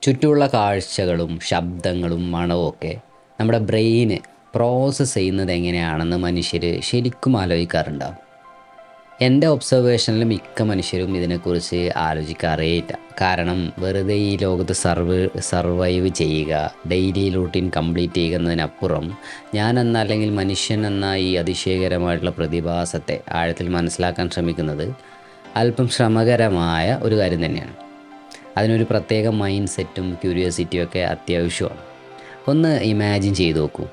ചുറ്റുമുള്ള കാഴ്ചകളും ശബ്ദങ്ങളും മണവും ഒക്കെ നമ്മുടെ ബ്രെയിന് പ്രോസസ്സ് ചെയ്യുന്നത് എങ്ങനെയാണെന്ന് മനുഷ്യർ ശരിക്കും ആലോചിക്കാറുണ്ടാവും. എൻ്റെ ഒബ്സർവേഷനിൽ മിക്ക മനുഷ്യരും ഇതിനെക്കുറിച്ച് ആലോചിക്കാറേയില്ല. കാരണം വെറുതെ ഈ ലോകത്ത് സർവൈവ് ചെയ്യുക, ഡെയിലി റൂട്ടീൻ കംപ്ലീറ്റ് ചെയ്യുക എന്നതിനപ്പുറം അല്ലെങ്കിൽ മനുഷ്യൻ എന്ന ഈ അതിശയകരമായിട്ടുള്ള പ്രതിഭാസത്തെ ആഴത്തിൽ മനസ്സിലാക്കാൻ ശ്രമിക്കുന്നത് അല്പം ശ്രമകരമായ ഒരു കാര്യം തന്നെയാണ്. അതിനൊരു പ്രത്യേക മൈൻഡ് സെറ്റും ക്യൂരിയോസിറ്റിയും ഒക്കെ അത്യാവശ്യമാണ്. ഒന്ന് ഇമാജിൻ ചെയ്ത് നോക്കൂ.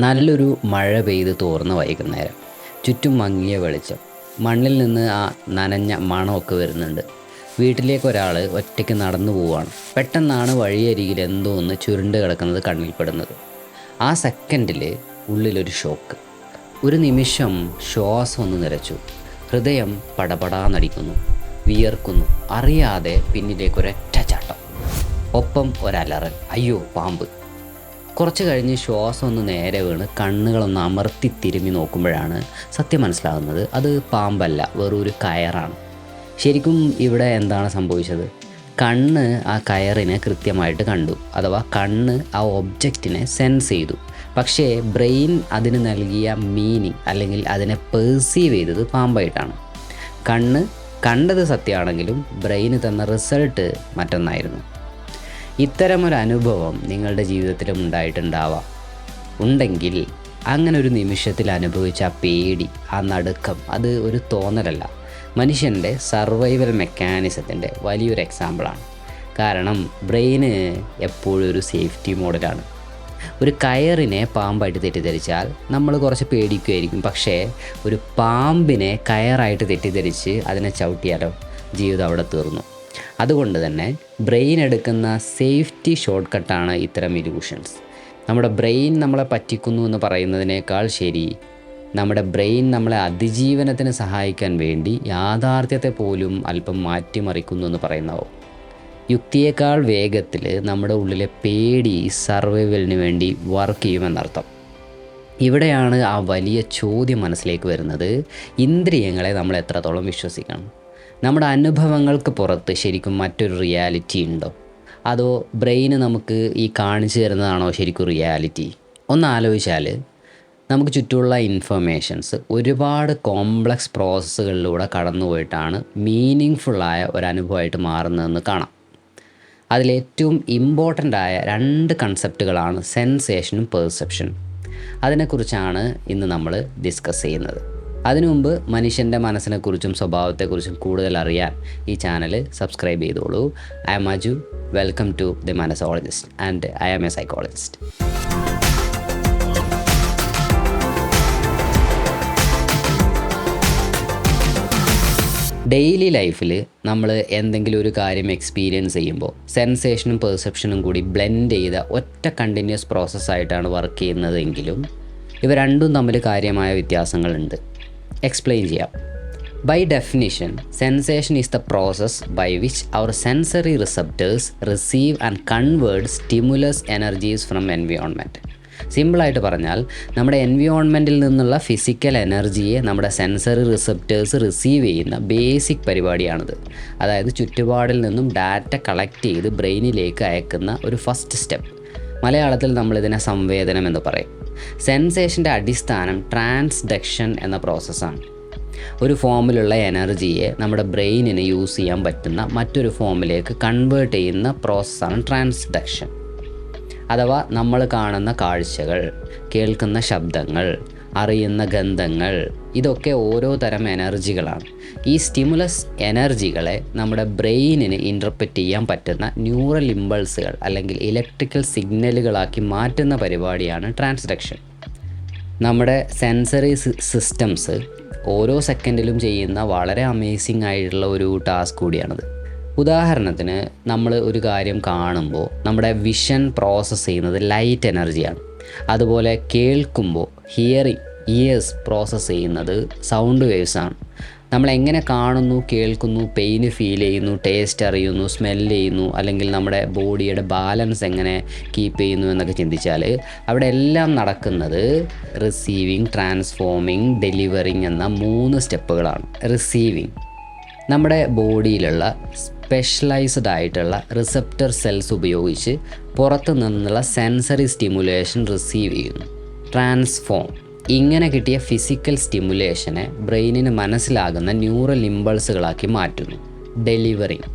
നല്ലൊരു മഴ പെയ്ത് തോർന്ന വൈകുന്നേരം, ചുറ്റും മങ്ങിയ വെളിച്ചം, മണ്ണിൽ നിന്ന് ആ നനഞ്ഞ മണമൊക്കെ വരുന്നുണ്ട്. വീട്ടിലേക്ക് ഒരാൾ ഒറ്റയ്ക്ക് നടന്നു പോവുകയാണ്. പെട്ടെന്നാണ് വഴിയരികിൽ എന്തോ ഒന്ന് ചുരുണ്ട് കിടക്കുന്നത് കണ്ണിൽപ്പെടുന്നത്. ആ സെക്കൻഡിൽ ഉള്ളിലൊരു ഷോക്ക്. ഒരു നിമിഷം ശ്വാസം ഒന്ന് നിലച്ചു. ഹൃദയം പടപടാന്നടിക്കുന്നു, വിയർക്കുന്നു. അറിയാതെ പിന്നിലേക്കൊരൊറ്റ ചാട്ടം, ഒപ്പം ഒരലറൽ, അയ്യോ പാമ്പ്. കുറച്ച് കഴിഞ്ഞ് ശ്വാസം ഒന്ന് നേരെ വീണ് കണ്ണുകളൊന്ന് അമർത്തി തിരുമ്മി നോക്കുമ്പോഴാണ് സത്യം മനസ്സിലാകുന്നത്. അത് പാമ്പല്ല, വെറൊരു കയറാണ്. ശരിക്കും ഇവിടെ എന്താണ് സംഭവിച്ചത്? കണ്ണ് ആ കയറിനെ കൃത്യമായിട്ട് കണ്ടു, അഥവാ കണ്ണ് ആ ഒബ്ജക്റ്റിനെ സെൻസ് ചെയ്തു. പക്ഷേ ബ്രെയിൻ അതിന് നൽകിയ മീനിങ് അല്ലെങ്കിൽ അതിനെ പെർസീവ് ചെയ്തത് പാമ്പായിട്ടാണ്. കണ്ണ് കണ്ടത് സത്യമാണെങ്കിലും ബ്രെയിന് തന്ന റിസൾട്ട് മറ്റൊന്നായിരുന്നു. ഇത്തരമൊരു അനുഭവം നിങ്ങളുടെ ജീവിതത്തിലും ഉണ്ടായിട്ടുണ്ടാവാം. ഉണ്ടെങ്കിൽ അങ്ങനെ ഒരു നിമിഷത്തിൽ അനുഭവിച്ച ആ പേടി, ആ നടുക്കം, അത് ഒരു തോന്നലല്ല, മനുഷ്യൻ്റെ സർവൈവൽ മെക്കാനിസത്തിൻ്റെ വലിയൊരു എക്സാമ്പിളാണ്. കാരണം ബ്രെയിന് എപ്പോഴും ഒരു സേഫ്റ്റി മോഡലാണ്. ഒരു കയറിനെ പാമ്പായിട്ട് തെറ്റിദ്ധരിച്ചാൽ നമ്മൾ കുറച്ച് പേടിക്കുമായിരിക്കും. പക്ഷേ ഒരു പാമ്പിനെ കയറായിട്ട് തെറ്റിദ്ധരിച്ച് അതിനെ ചവിട്ടിയാലോ, ജീവിതം അവിടെ തീർന്നു. അതുകൊണ്ട് തന്നെ ബ്രെയിൻ എടുക്കുന്ന സേഫ്റ്റി ഷോർട്ട് കട്ടാണ് ഇത്തരം ഇല്യൂഷൻസ്. നമ്മുടെ ബ്രെയിൻ നമ്മളെ പറ്റിക്കുന്നു എന്ന് പറയുന്നതിനേക്കാൾ ശരി, നമ്മുടെ ബ്രെയിൻ നമ്മളെ അതിജീവനത്തിന് സഹായിക്കാൻ വേണ്ടി യാഥാർത്ഥ്യത്തെ പോലും അല്പം മാറ്റിമറിക്കുന്നു എന്ന് പറയുന്നവോ. യുക്തിയേക്കാൾ വേഗത്തിൽ നമ്മുടെ ഉള്ളിലെ പേടി സർവൈവലിന് വേണ്ടി വർക്ക് ചെയ്യുമെന്നർത്ഥം. ഇവിടെയാണ് ആ വലിയ ചോദ്യം മനസ്സിലേക്ക് വരുന്നത്. ഇന്ദ്രിയങ്ങളെ നമ്മൾ എത്രത്തോളം വിശ്വസിക്കണം? നമ്മുടെ അനുഭവങ്ങൾക്ക് പുറത്ത് ശരിക്കും മറ്റൊരു റിയാലിറ്റി ഉണ്ടോ? അതോ ബ്രെയിന് നമുക്ക് ഈ കാണിച്ചു തരുന്നതാണോ ശരിക്കും റിയാലിറ്റി? ഒന്ന് ആലോചിച്ചാൽ നമുക്ക് ചുറ്റുമുള്ള ഇൻഫർമേഷൻസ് ഒരുപാട് കോംപ്ലക്സ് പ്രോസസ്സുകളിലൂടെ കടന്നു പോയിട്ടാണ് മീനിങ് ഫുള്ളായ ഒരനുഭവമായിട്ട് മാറുന്നതെന്ന് കാണാം. അതിലേറ്റവും ഇമ്പോർട്ടൻ്റ് ആയ രണ്ട് കൺസെപ്റ്റുകളാണ് സെൻസേഷനും പെർസെപ്ഷനും. അതിനെക്കുറിച്ചാണ് ഇന്ന് നമ്മൾ ഡിസ്കസ് ചെയ്യുന്നത്. അതിനു മുമ്പ് മനുഷ്യൻ്റെ മനസ്സിനെക്കുറിച്ചും സ്വഭാവത്തെക്കുറിച്ചും കൂടുതൽ അറിയാൻ ഈ ചാനൽ സബ്സ്ക്രൈബ് ചെയ്തോളൂ. I am Aju. Welcome to the Manasologist and I am a psychologist. Daily ലൈഫിൽ നമ്മൾ എന്തെങ്കിലും ഒരു കാര്യം എക്സ്പീരിയൻസ് ചെയ്യുമ്പോൾ സെൻസേഷനും പെർസെപ്ഷനും കൂടി ബ്ലെൻഡ് ചെയ്ത ഒറ്റ കണ്ടിന്യൂസ് പ്രോസസ്സായിട്ടാണ് വർക്ക് ചെയ്യുന്നതെങ്കിലും ഇവ രണ്ടും തമ്മിൽ കാര്യമായ വ്യത്യാസങ്ങളുണ്ട്. എക്സ്പ്ലെയിൻ ചെയ്യാം. By definition, sensation is the process by which our sensory receptors receive and convert stimulus energies from environment. സിമ്പിളായിട്ട് പറഞ്ഞാൽ, നമ്മുടെ എൻവിയോൺമെൻറ്റിൽ നിന്നുള്ള ഫിസിക്കൽ എനർജിയെ നമ്മുടെ സെൻസറി റിസപ്റ്റേഴ്സ് റിസീവ് ചെയ്യുന്ന ബേസിക് പരിപാടിയാണിത്. അതായത് ചുറ്റുപാടിൽ നിന്നും ഡാറ്റ കളക്ട് ചെയ്ത് ബ്രെയിനിലേക്ക് അയക്കുന്ന ഒരു ഫസ്റ്റ് സ്റ്റെപ്പ്. മലയാളത്തിൽ നമ്മളിതിനെ സംവേദനം എന്ന് പറയും. സെൻസേഷൻ്റെ അടിസ്ഥാനം ട്രാൻസ്ഡക്ഷൻ എന്ന പ്രോസസ്സാണ്. ഒരു ഫോമിലുള്ള എനർജിയെ നമ്മുടെ ബ്രെയിനിന് യൂസ് ചെയ്യാൻ പറ്റുന്ന മറ്റൊരു ഫോമിലേക്ക് കൺവേർട്ട് ചെയ്യുന്ന പ്രോസസ്സാണ് ട്രാൻസ്ഡക്ഷൻ. അഥവാ നമ്മൾ കാണുന്ന കാഴ്ചകൾ, കേൾക്കുന്ന ശബ്ദങ്ങൾ, അറിയുന്ന ഗന്ധങ്ങൾ, ഇതൊക്കെ ഓരോ തരം എനർജികളാണ്. ഈ സ്റ്റിമുലസ് എനർജികളെ നമ്മുടെ ബ്രെയിനിന് ഇൻ്റർപ്രറ്റ് ചെയ്യാൻ പറ്റുന്ന ന്യൂറൽ ഇമ്പൾസുകൾ അല്ലെങ്കിൽ ഇലക്ട്രിക്കൽ സിഗ്നലുകളാക്കി മാറ്റുന്ന പരിപാടിയാണ് ട്രാൻസ്ഡക്ഷൻ. നമ്മുടെ സെൻസറി സിസ്റ്റംസ് ഓരോ സെക്കൻഡിലും ചെയ്യുന്ന വളരെ അമേസിംഗ് ആയിട്ടുള്ള ഒരു ടാസ്ക് കൂടിയാണിത്. ഉദാഹരണത്തിന്, നമ്മൾ ഒരു കാര്യം കാണുമ്പോൾ നമ്മുടെ വിഷൻ പ്രോസസ്സ് ചെയ്യുന്നത് ലൈറ്റ് എനർജിയാണ്. അതുപോലെ കേൾക്കുമ്പോൾ ഇയേഴ്സ് പ്രോസസ്സ് ചെയ്യുന്നത് സൗണ്ട് വേവ്സാണ്. നമ്മളെങ്ങനെ കാണുന്നു, കേൾക്കുന്നു, പെയിന് ഫീൽ ചെയ്യുന്നു, ടേസ്റ്റ് അറിയുന്നു, സ്മെല്ല് ചെയ്യുന്നു, അല്ലെങ്കിൽ നമ്മുടെ ബോഡിയുടെ ബാലൻസ് എങ്ങനെ കീപ്പ് ചെയ്യുന്നു എന്നൊക്കെ ചിന്തിച്ചാൽ അവിടെ എല്ലാം നടക്കുന്നത് റിസീവിങ്, ട്രാൻസ്ഫോമിങ്, ഡെലിവറിങ് എന്ന 3 സ്റ്റെപ്പുകളാണ്. റിസീവിങ്, നമ്മുടെ ബോഡിയിലുള്ള സ്പെഷ്യലൈസ്ഡ് ആയിട്ടുള്ള റിസപ്റ്റർ സെൽസ് ഉപയോഗിച്ച് പുറത്തു നിന്നുള്ള സെൻസറി സ്റ്റിമുലേഷൻ റിസീവ് ചെയ്യുന്നു. ട്രാൻസ്ഫോം. ഇങ്ങനെ കിട്ടിയ ഫിസിക്കൽ സ്റ്റിമുലേഷനെ ബ്രെയിനിന് മനസ്സിലാകുന്ന ന്യൂറൽ ഇമ്പൾസുകളാക്കി മാറ്റുന്നു. ഡെലിവറിങ്.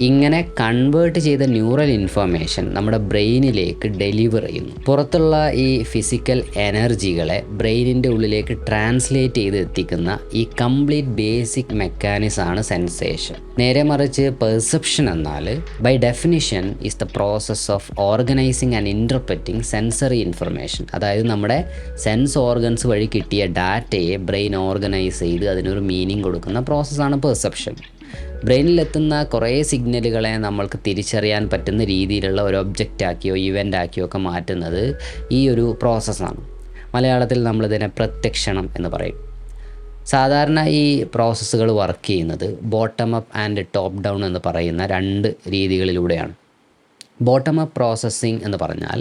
ഇങ്ങനെ കൺവേർട്ട് ചെയ്ത ന്യൂറൽ ഇൻഫർമേഷൻ നമ്മുടെ ബ്രെയിനിലേക്ക് ഡെലിവർ ചെയ്യുന്നു. പുറത്തുള്ള ഈ ഫിസിക്കൽ എനർജികളെ ബ്രെയിനിൻ്റെ ഉള്ളിലേക്ക് ട്രാൻസ്ലേറ്റ് ചെയ്ത് എത്തിക്കുന്ന ഈ കംപ്ലീറ്റ് ബേസിക് മെക്കാനിസമാണ് സെൻസേഷൻ. നേരെ മറിച്ച് പെർസെപ്ഷൻ എന്നാൽ by definition is the process of organizing and interpreting sensory information. അതായത് നമ്മുടെ സെൻസ് ഓർഗൻസ് വഴി കിട്ടിയ ഡാറ്റയെ ബ്രെയിൻ ഓർഗനൈസ് ചെയ്ത് അതിനൊരു മീനിങ് കൊടുക്കുന്ന പ്രോസസ്സാണ് പെർസെപ്ഷൻ. ബ്രെയിനിലെത്തുന്ന കുറേ സിഗ്നലുകളെ നമ്മൾക്ക് തിരിച്ചറിയാൻ പറ്റുന്ന രീതിയിലുള്ള ഒരു ഒബ്ജക്റ്റാക്കിയോ ഇവൻ്റാക്കിയോ ഒക്കെ മാറ്റുന്നത് ഈ ഒരു പ്രോസസ്സാണ്. മലയാളത്തിൽ നമ്മളിതിനെ പ്രത്യക്ഷണം എന്ന് പറയും. സാധാരണ ഈ പ്രോസസ്സുകൾ വർക്ക് ചെയ്യുന്നത് bottom up and top down എന്ന് പറയുന്ന 2 രീതികളിലൂടെയാണ്. ബോട്ടം അപ്പ് പ്രോസസ്സിംഗ് എന്ന് പറഞ്ഞാൽ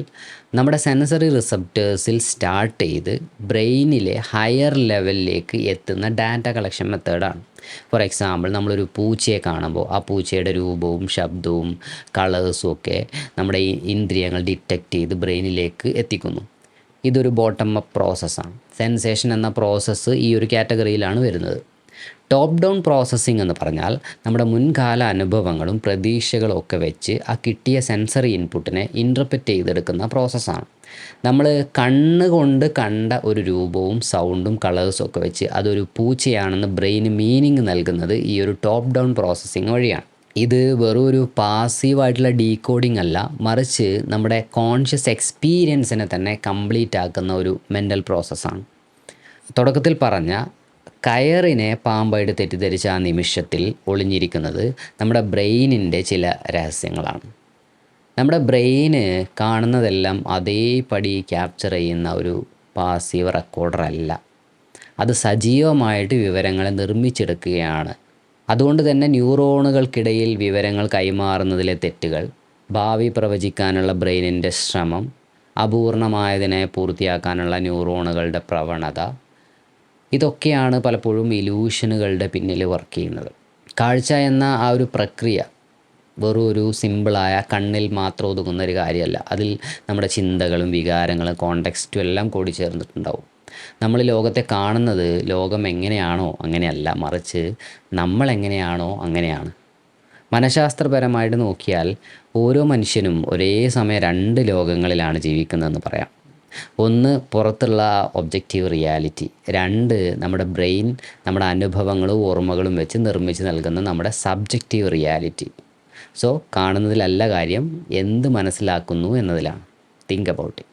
നമ്മുടെ സെൻസറി റിസപ്റ്റേഴ്സിൽ സ്റ്റാർട്ട് ചെയ്ത് ബ്രെയിനിലെ ഹയർ ലെവലിലേക്ക് എത്തുന്ന ഡാറ്റ കളക്ഷൻ മെത്തേഡാണ്. ഫോർ എക്സാമ്പിൾ, നമ്മളൊരു പൂച്ചയെ കാണുമ്പോൾ ആ പൂച്ചയുടെ രൂപവും ശബ്ദവും കളേഴ്സും ഒക്കെ നമ്മുടെ ഈ ഇന്ദ്രിയങ്ങൾ ഡിറ്റക്റ്റ് ചെയ്ത് ബ്രെയിനിലേക്ക് എത്തിക്കുന്നു. ഇതൊരു ബോട്ടം അപ്പ് പ്രോസസ്സാണ്. സെൻസേഷൻ എന്ന പ്രോസസ്സ് ഈ ഒരു കാറ്റഗറിയിലാണ് വരുന്നത്. ടോപ്പ് ഡൗൺ പ്രോസസ്സിംഗ് എന്ന് പറഞ്ഞാൽ നമ്മുടെ മുൻകാല അനുഭവങ്ങളും പ്രതീക്ഷകളും ഒക്കെ വെച്ച് ആ കിട്ടിയ സെൻസറി ഇൻപുട്ടിനെ ഇൻ്റർപ്രറ്റ് ചെയ്തെടുക്കുന്ന പ്രോസസ്സാണ്. നമ്മൾ കണ്ണുകൊണ്ട് കണ്ട ഒരു രൂപവും സൗണ്ടും കളേഴ്സും ഒക്കെ വെച്ച് അതൊരു പൂച്ചയാണെന്ന് ബ്രെയിന് മീനിങ് നൽകുന്നത് ഈ ഒരു ടോപ്പ് ഡൗൺ പ്രോസസ്സിംഗ് വഴിയാണ്. ഇത് വെറും ഒരു പാസീവായിട്ടുള്ള ഡീകോഡിംഗ് അല്ല, മറിച്ച് നമ്മുടെ കോൺഷ്യസ് എക്സ്പീരിയൻസിനെ തന്നെ കംപ്ലീറ്റ് ആക്കുന്ന ഒരു മെൻ്റൽ പ്രോസസ്സാണ്. തുടക്കത്തിൽ പറഞ്ഞ കയറിനെ പാമ്പായിട്ട് തെറ്റിദ്ധരിച്ച ആ നിമിഷത്തിൽ ഒളിഞ്ഞിരിക്കുന്നത് നമ്മുടെ ബ്രെയിനിൻ്റെ ചില രഹസ്യങ്ങളാണ്. നമ്മുടെ ബ്രെയിന് കാണുന്നതെല്ലാം അതേപടി ക്യാപ്ചർ ചെയ്യുന്ന ഒരു പാസീവ് റെക്കോർഡറല്ല. അത് സജീവമായിട്ട് വിവരങ്ങളെ നിർമ്മിച്ചെടുക്കുകയാണ്. അതുകൊണ്ട് തന്നെ ന്യൂറോണുകൾക്കിടയിൽ വിവരങ്ങൾ കൈമാറുന്നതിലെ തെറ്റുകൾ, ഭാവി പ്രവചിക്കാനുള്ള ബ്രെയിനിൻ്റെ ശ്രമം, അപൂർണമായതിനെ പൂർത്തിയാക്കാനുള്ള ന്യൂറോണുകളുടെ പ്രവണത, ഇതൊക്കെയാണ് പലപ്പോഴും ഇലൂഷനുകളുടെ പിന്നിൽ വർക്ക് ചെയ്യുന്നത്. കാഴ്ച എന്ന ആ ഒരു പ്രക്രിയ വെറും ഒരു സിമ്പിളായ കണ്ണിൽ മാത്രം ഒതുങ്ങുന്ന ഒരു കാര്യമല്ല. അതിൽ നമ്മുടെ ചിന്തകളും വികാരങ്ങളും കോണ്ടെക്സ്റ്റും എല്ലാം കൂടി ചേർന്നിട്ടുണ്ടാവും. നമ്മൾ ലോകത്തെ കാണുന്നത് ലോകം എങ്ങനെയാണോ അങ്ങനെയല്ല, മറിച്ച് നമ്മൾ എങ്ങനെയാണോ അങ്ങനെയാണ്. മനഃശാസ്ത്രപരമായിട്ട് നോക്കിയാൽ ഓരോ മനുഷ്യനും ഒരേ സമയം 2 ലോകങ്ങളിലാണ് ജീവിക്കുന്നതെന്ന് പറയാം. ഒന്ന് പുറത്തുള്ള ഒബ്ജക്റ്റീവ് റിയാലിറ്റി, 2 നമ്മുടെ ബ്രെയിൻ നമ്മുടെ അനുഭവങ്ങളും ഓർമ്മകളും വെച്ച് നിർമ്മിച്ച് നൽകുന്ന നമ്മുടെ സബ്ജക്റ്റീവ് റിയാലിറ്റി. സോ കാണുന്നതിലല്ല കാര്യം, എന്ത് മനസ്സിലാക്കുന്നു എന്നതിലാണ്. Think about it.